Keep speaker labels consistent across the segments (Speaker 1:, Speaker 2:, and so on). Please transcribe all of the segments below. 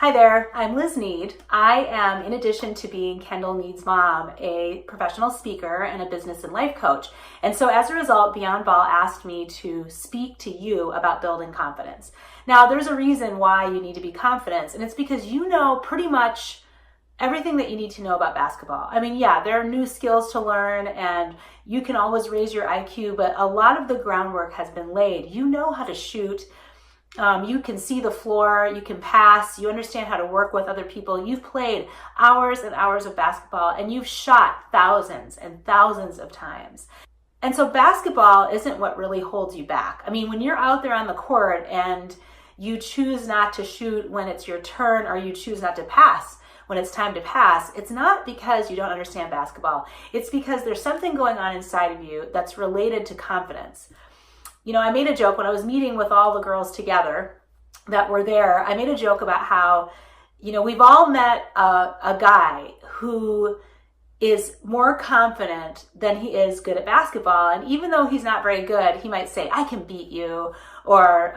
Speaker 1: Hi there, I'm Liz Nead. I am, in addition to being Kendall Nead's mom, a professional speaker and a business and life coach. And so as a result, Beyond Ball asked me to speak to you about building confidence. Now, there's a reason why you need to be confident, and it's because you know pretty much everything that you need to know about basketball. I mean, yeah, there are new skills to learn and you can always raise your IQ, but a lot of the groundwork has been laid. You know how to shoot. You can see the floor, you can pass, you understand how to work with other people. You've played hours and hours of basketball and you've shot thousands and thousands of times. And so basketball isn't what really holds you back. I mean, when you're out there on the court and you choose not to shoot when it's your turn or you choose not to pass when it's time to pass, it's not because you don't understand basketball. It's because there's something going on inside of you that's related to confidence. You know, I made a joke when I was meeting with all the girls together that were there. I made a joke about how, you know, we've all met a guy who is more confident than he is good at basketball. And even though he's not very good, he might say, I can beat you, or,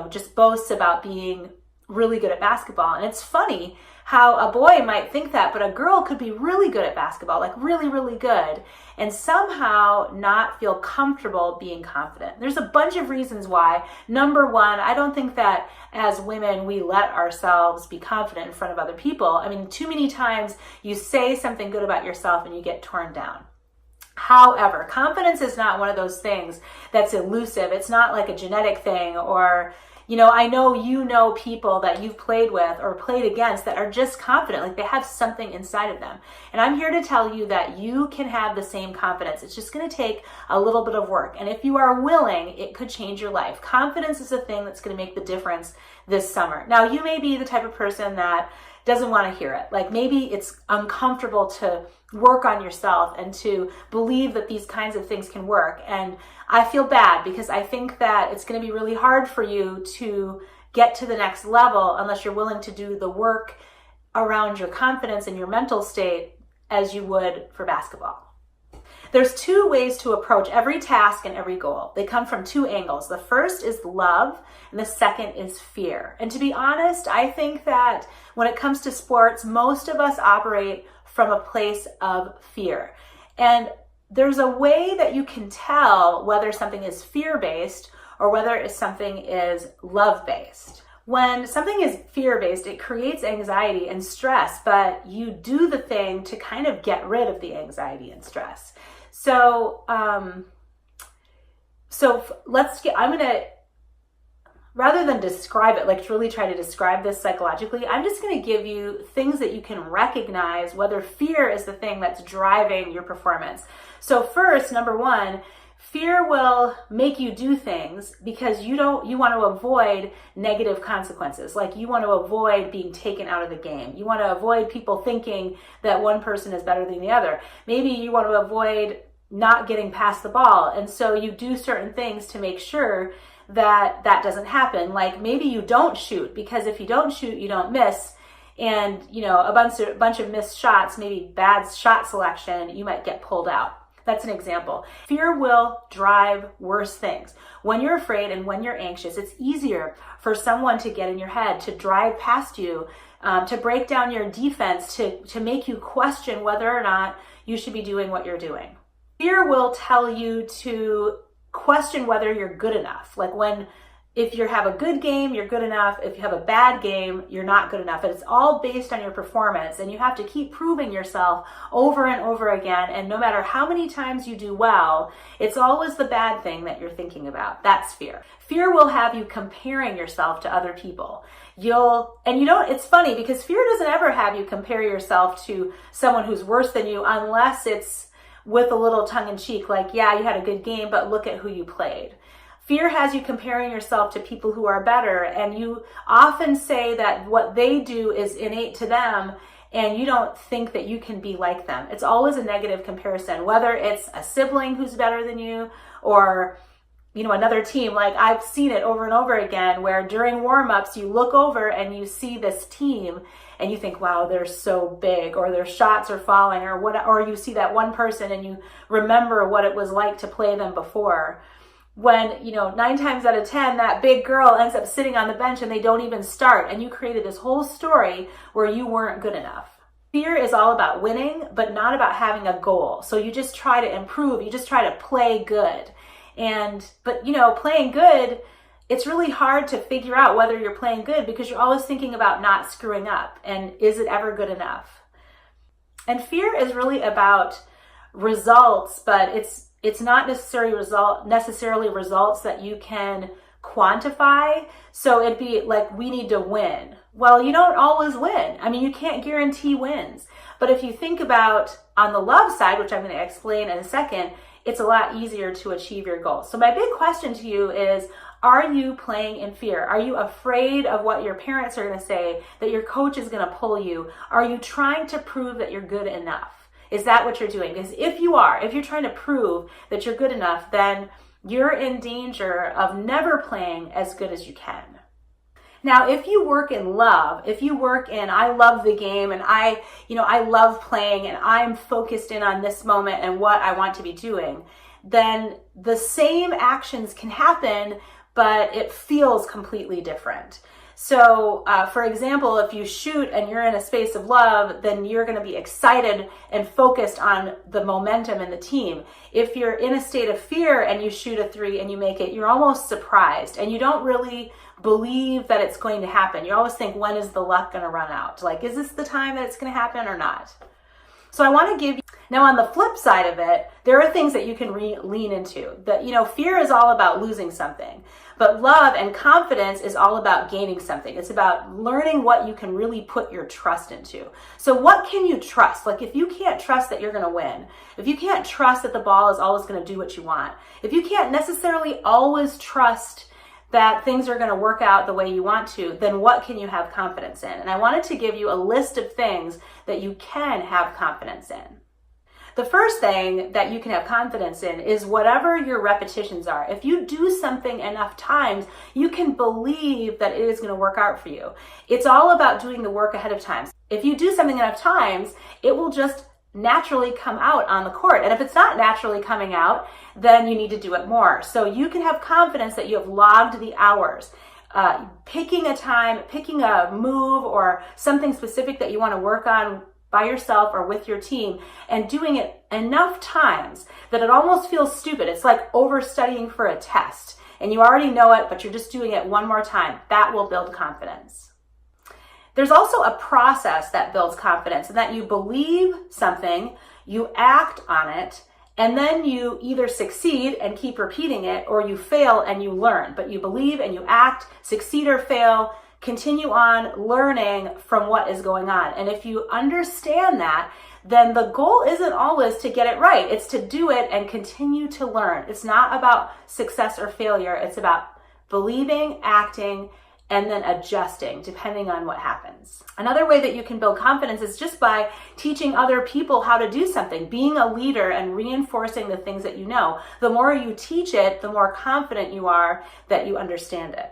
Speaker 1: just boasts about being really good at basketball. And it's funny how a boy might think that, but a girl could be really good at basketball, like really, really good, and somehow not feel comfortable being confident. There's a bunch of reasons why. Number one, I don't think that as women, we let ourselves be confident in front of other people. I mean, too many times you say something good about yourself and you get torn down. However, confidence is not one of those things that's elusive. It's not like a genetic thing or, I know people that you've played with or played against that are just confident, like they have something inside of them. And I'm here to tell you that you can have the same confidence. It's just going to take a little bit of work. And if you are willing, it could change your life. Confidence is a thing that's going to make the difference this summer. Now, you may be the type of person that doesn't want to hear it. Like maybe it's uncomfortable to work on yourself and to believe that these kinds of things can work. And I feel bad because I think that it's going to be really hard for you to get to the next level unless you're willing to do the work around your confidence and your mental state as you would for basketball. There's two ways to approach every task and every goal. They come from two angles. The first is love and the second is fear. And to be honest, I think that when it comes to sports, most of us operate from a place of fear. And there's a way that you can tell whether something is fear-based or whether something is love-based. When something is fear-based, it creates anxiety and stress, but you do the thing to kind of get rid of the anxiety and stress. So, I'm going to, rather than describe it, like to really try to describe this psychologically, I'm just going to give you things that you can recognize whether fear is the thing that's driving your performance. So first, number one, fear will make you do things because you want to avoid negative consequences. Like you want to avoid being taken out of the game. You want to avoid people thinking that one person is better than the other. Maybe you want to avoid not getting past the ball. And so you do certain things to make sure that doesn't happen. Like maybe you don't shoot because if you don't shoot, you don't miss. And, a bunch of missed shots, maybe bad shot selection, you might get pulled out. That's an example. Fear will drive worse things. When you're afraid and when you're anxious, it's easier for someone to get in your head, to drive past you, to break down your defense, to make you question whether or not you should be doing what you're doing. Fear will tell you to question whether you're good enough. Like if you have a good game, you're good enough. If you have a bad game, you're not good enough. And it's all based on your performance. And you have to keep proving yourself over and over again. And no matter how many times you do well, it's always the bad thing that you're thinking about. That's fear. Fear will have you comparing yourself to other people. It's funny because fear doesn't ever have you compare yourself to someone who's worse than you unless it's with a little tongue in cheek, like, yeah, you had a good game, but look at who you played. Fear has you comparing yourself to people who are better, and you often say that what they do is innate to them, and you don't think that you can be like them. It's always a negative comparison, whether it's a sibling who's better than you or another team. Like I've seen it over and over again where during warm-ups you look over and you see this team and you think, wow, they're so big, or their shots are falling, or you see that one person and you remember what it was like to play them before. when, 9 times out of 10, that big girl ends up sitting on the bench and they don't even start, and you created this whole story where you weren't good enough. Fear is all about winning, but not about having a goal. So you just try to improve. You just try to play good. But playing good, it's really hard to figure out whether you're playing good because you're always thinking about not screwing up. And is it ever good enough? And fear is really about results, but it's not necessarily results that you can quantify. So it'd be like, we need to win. Well, you don't always win. I mean, you can't guarantee wins. But if you think about on the love side, which I'm going to explain in a second, it's a lot easier to achieve your goals. So my big question to you is, are you playing in fear? Are you afraid of what your parents are going to say, that your coach is going to pull you? Are you trying to prove that you're good enough? Is that what you're doing? Because if you're trying to prove that you're good enough, then you're in danger of never playing as good as you can. Now, if you work in love, if you work in, I love the game and I love playing and I'm focused in on this moment and what I want to be doing, then the same actions can happen, but it feels completely different. So, for example, if you shoot and you're in a space of love, then you're going to be excited and focused on the momentum in the team. If you're in a state of fear and you shoot a 3 and you make it, you're almost surprised and you don't really believe that it's going to happen. You always think, when is the luck going to run out? Like, is this the time that it's going to happen or not? So I want to give you, now on the flip side of it, there are things that you can lean into. That, fear is all about losing something, but love and confidence is all about gaining something. It's about learning what you can really put your trust into. So what can you trust? Like, if you can't trust that you're going to win, if you can't trust that the ball is always going to do what you want, if you can't necessarily always trust that things are going to work out the way you want to, then what can you have confidence in? And I wanted to give you a list of things that you can have confidence in. The first thing that you can have confidence in is whatever your repetitions are. If you do something enough times, you can believe that it is going to work out for you. It's all about doing the work ahead of time. If you do something enough times, it will just naturally come out on the court. And if it's not naturally coming out, then you need to do it more. So you can have confidence that you have logged the hours. Picking a time, picking a move or something specific that you want to work on by yourself or with your team, and doing it enough times that it almost feels stupid. It's like overstudying for a test and you already know it, but you're just doing it one more time. That will build confidence. There's also a process that builds confidence, and that you believe something, you act on it, and then you either succeed and keep repeating it, or you fail and you learn. But you believe and you act, succeed or fail, continue on learning from what is going on. And if you understand that, then the goal isn't always to get it right. It's to do it and continue to learn. It's not about success or failure. It's about believing, acting, and then adjusting depending on what happens. Another way that you can build confidence is just by teaching other people how to do something, being a leader and reinforcing the things that you know. The more you teach it, the more confident you are that you understand it.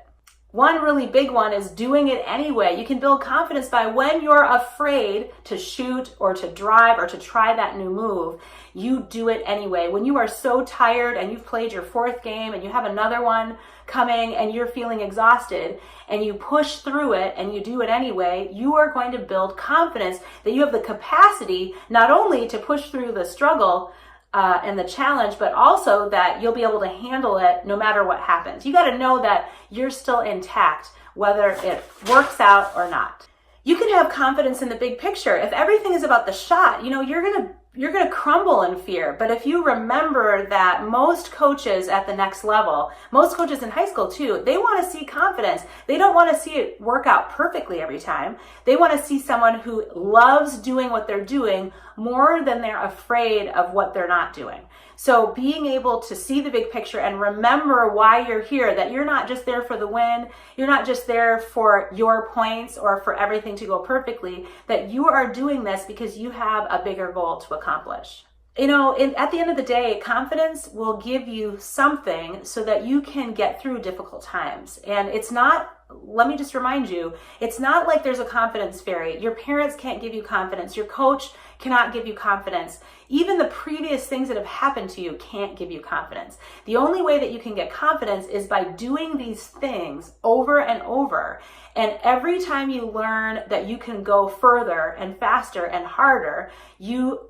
Speaker 1: One really big one is doing it anyway. You can build confidence by, when you're afraid to shoot or to drive or to try that new move, you do it anyway. When you are so tired and you've played your 4th game and you have another one coming and you're feeling exhausted and you push through it and you do it anyway, you are going to build confidence that you have the capacity not only to push through the struggle and the challenge, but also that you'll be able to handle it no matter what happens. You got to know that you're still intact, whether it works out or not. You can have confidence in the big picture. If everything is about the shot, you're going to crumble in fear. But if you remember that most coaches at the next level, most coaches in high school too, they want to see confidence. They don't want to see it work out perfectly every time. They want to see someone who loves doing what they're doing more than they're afraid of what they're not doing. So being able to see the big picture and remember why you're here, that you're not just there for the win, you're not just there for your points or for everything to go perfectly, that you are doing this because you have a bigger goal to accomplish. At the end of the day, confidence will give you something so that you can get through difficult times. And it's not let me just remind you, it's not like there's a confidence fairy. Your parents can't give you confidence. Your coach cannot give you confidence. Even the previous things that have happened to you can't give you confidence. The only way that you can get confidence is by doing these things over and over. And every time you learn that you can go further and faster and harder, you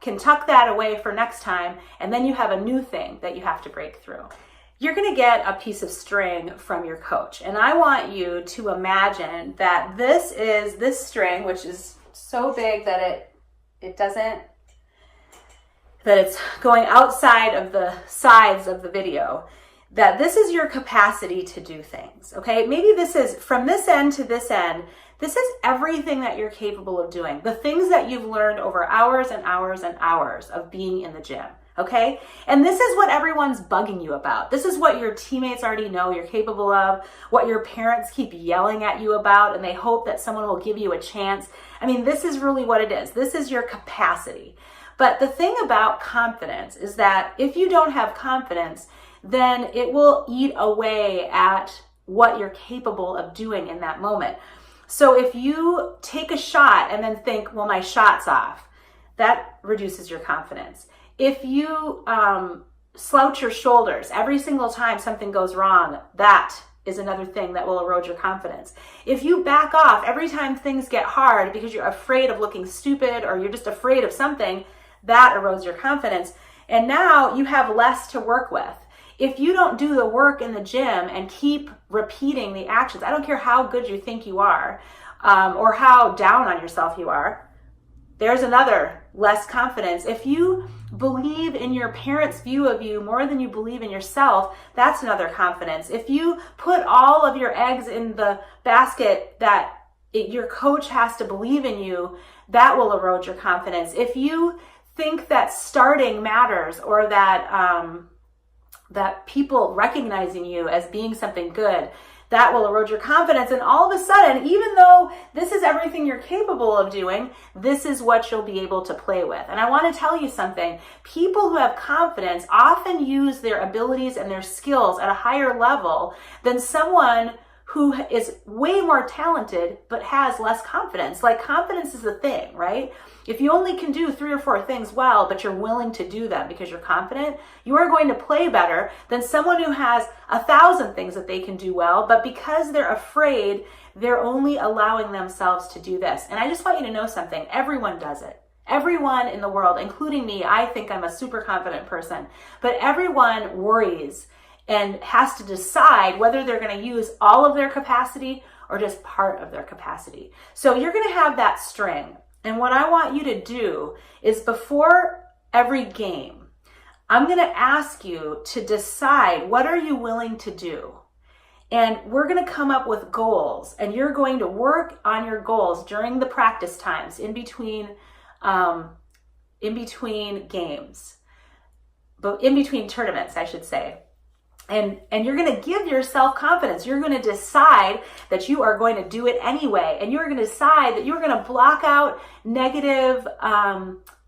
Speaker 1: can tuck that away for next time, and then you have a new thing that you have to break through. You're going to get a piece of string from your coach, and I want you to imagine that this is this string, which is so big that it's going outside of the sides of the video, that this is your capacity to do things, okay? Maybe this is from this end to this end. This is everything that you're capable of doing. The things that you've learned over hours and hours and hours of being in the gym, okay? And this is what everyone's bugging you about. This is what your teammates already know you're capable of, what your parents keep yelling at you about, and they hope that someone will give you a chance. I mean, this is really what it is. This is your capacity. But the thing about confidence is that if you don't have confidence, then it will eat away at what you're capable of doing in that moment. So if you take a shot and then think, well, my shot's off, that reduces your confidence. If you slouch your shoulders every single time something goes wrong, that is another thing that will erode your confidence. If you back off every time things get hard because you're afraid of looking stupid or you're just afraid of something, that erodes your confidence. And now you have less to work with. If you don't do the work in the gym and keep repeating the actions, I don't care how good you think you are or how down on yourself you are, there's another less confidence. If you believe in your parents' view of you more than you believe in yourself, that's another confidence. If you put all of your eggs in the basket that your coach has to believe in you, that will erode your confidence. If you think that starting matters or that people recognizing you as being something good, that will erode your confidence. And all of a sudden, even though this is everything you're capable of doing, this is what you'll be able to play with. And I want to tell you something. People who have confidence often use their abilities and their skills at a higher level than someone who is way more talented but has less confidence. Like, confidence is a thing, right? If you only can do 3 or 4 things well, but you're willing to do them because you're confident, you are going to play better than someone who has 1,000 things that they can do well, but because they're afraid, they're only allowing themselves to do this. And I just want you to know something. Everyone does it. Everyone in the world, including me, I think I'm a super confident person, but everyone worries and has to decide whether they're going to use all of their capacity or just part of their capacity. So you're going to have that string. And what I want you to do is, before every game, I'm going to ask you to decide, what are you willing to do? And we're going to come up with goals, and you're going to work on your goals during the practice times, in between games, but in between tournaments, I should say. And you're going to give yourself confidence. You're going to decide that you are going to do it anyway. And you're going to decide that you're going to block out negative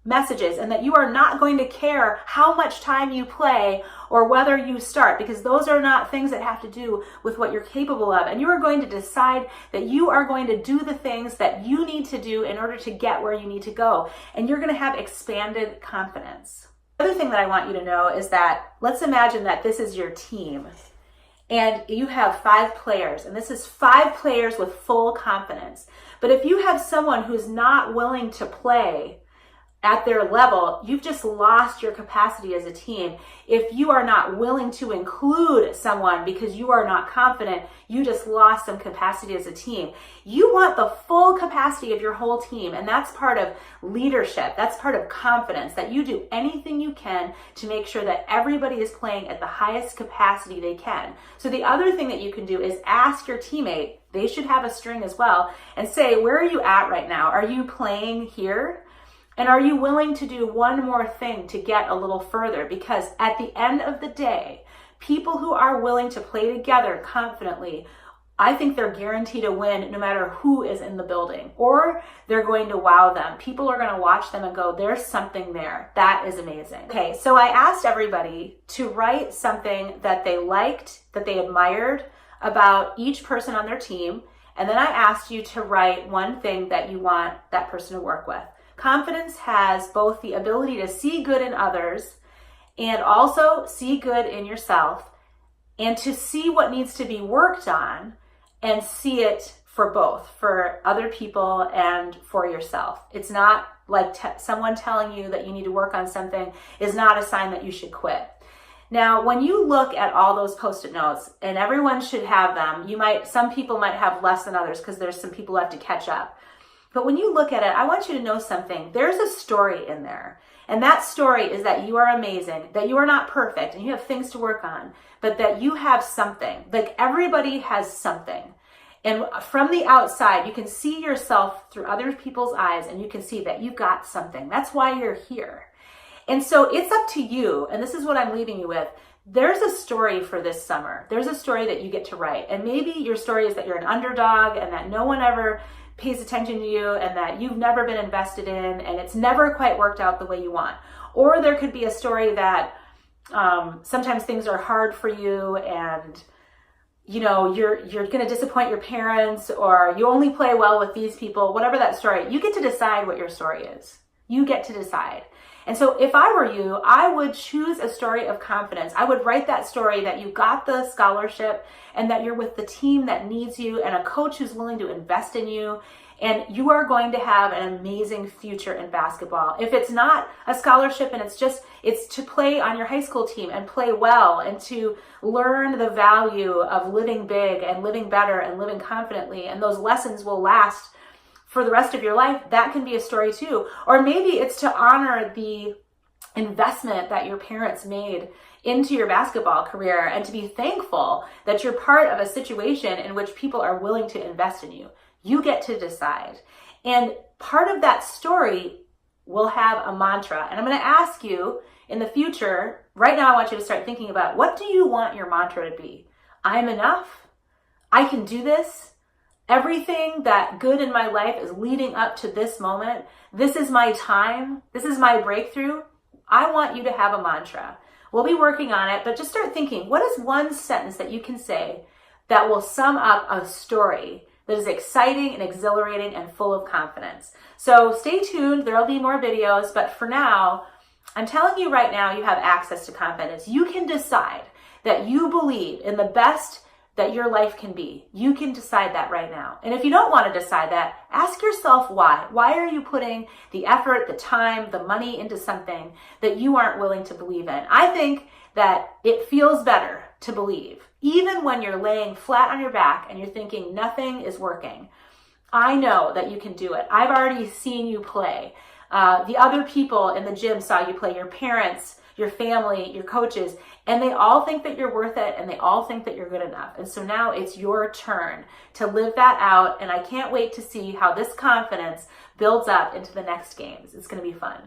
Speaker 1: messages, and that you are not going to care how much time you play or whether you start, because those are not things that have to do with what you're capable of. And you are going to decide that you are going to do the things that you need to do in order to get where you need to go. And you're going to have expanded confidence. The other thing that I want you to know is that, let's imagine that this is your team and you have 5 players, and this is 5 players with full confidence. But if you have someone who's not willing to play at their level, you've just lost your capacity as a team. If you are not willing to include someone because you are not confident, you just lost some capacity as a team. You want the full capacity of your whole team, and that's part of leadership. That's part of confidence, that you do anything you can to make sure that everybody is playing at the highest capacity they can. So the other thing that you can do is ask your teammate, they should have a string as well, and say, where are you at right now? Are you playing here? And are you willing to do one more thing to get a little further? Because at the end of the day, people who are willing to play together confidently, I think they're guaranteed to win no matter who is in the building, or they're going to wow them. People are going to watch them and go, there's something there. That is amazing. Okay, so I asked everybody to write something that they liked, that they admired about each person on their team, and then I asked you to write one thing that you want that person to work with. Confidence has both the ability to see good in others and also see good in yourself, and to see what needs to be worked on and see it for both, for other people and for yourself. It's not like someone telling you that you need to work on something is not a sign that you should quit. Now, when you look at all those Post-it notes, and everyone should have them, some people might have less than others because there's some people who have to catch up. But when you look at it, I want you to know something. There's a story in there. And that story is that you are amazing, that you are not perfect, and you have things to work on, but that you have something. Like, everybody has something. And from the outside, you can see yourself through other people's eyes, and you can see that you've got something. That's why you're here. And so it's up to you, and this is what I'm leaving you with. There's a story for this summer. There's a story that you get to write. And maybe your story is that you're an underdog and that no one ever pays attention to you and that you've never been invested in and it's never quite worked out the way you want. Or there could be a story that sometimes things are hard for you and you're going to disappoint your parents, or you only play well with these people, whatever that story. You get to decide what your story is. You get to decide. And so if I were you, I would choose a story of confidence. I would write that story that you got the scholarship and that you're with the team that needs you and a coach who's willing to invest in you. And you are going to have an amazing future in basketball. If it's not a scholarship and it's to play on your high school team and play well and to learn the value of living big and living better and living confidently, and those lessons will last for the rest of your life, that can be a story too. Or maybe it's to honor the investment that your parents made into your basketball career and to be thankful that you're part of a situation in which people are willing to invest in you. You get to decide. And part of that story will have a mantra. And I'm going to ask you in the future, right now I want you to start thinking about, what do you want your mantra to be? I'm enough. I can do this. Everything that good in my life is leading up to this moment. This is my time. This is my breakthrough. I want you to have a mantra. We'll be working on it, but just start thinking, what is one sentence that you can say that will sum up a story that is exciting and exhilarating and full of confidence? So stay tuned. There'll be more videos, but for now, I'm telling you right now, you have access to confidence. You can decide that you believe in the best that your life can be. You can decide that right now. And if you don't want to decide that, ask yourself why. Why are you putting the effort, the time, the money into something that you aren't willing to believe in? I think that it feels better to believe, even when you're laying flat on your back and you're thinking nothing is working. I know that you can do it. I've already seen you play. The other people in the gym saw you play, your parents, your family, your coaches, and they all think that you're worth it and they all think that you're good enough. And so now it's your turn to live that out. And I can't wait to see how this confidence builds up into the next games. It's going to be fun.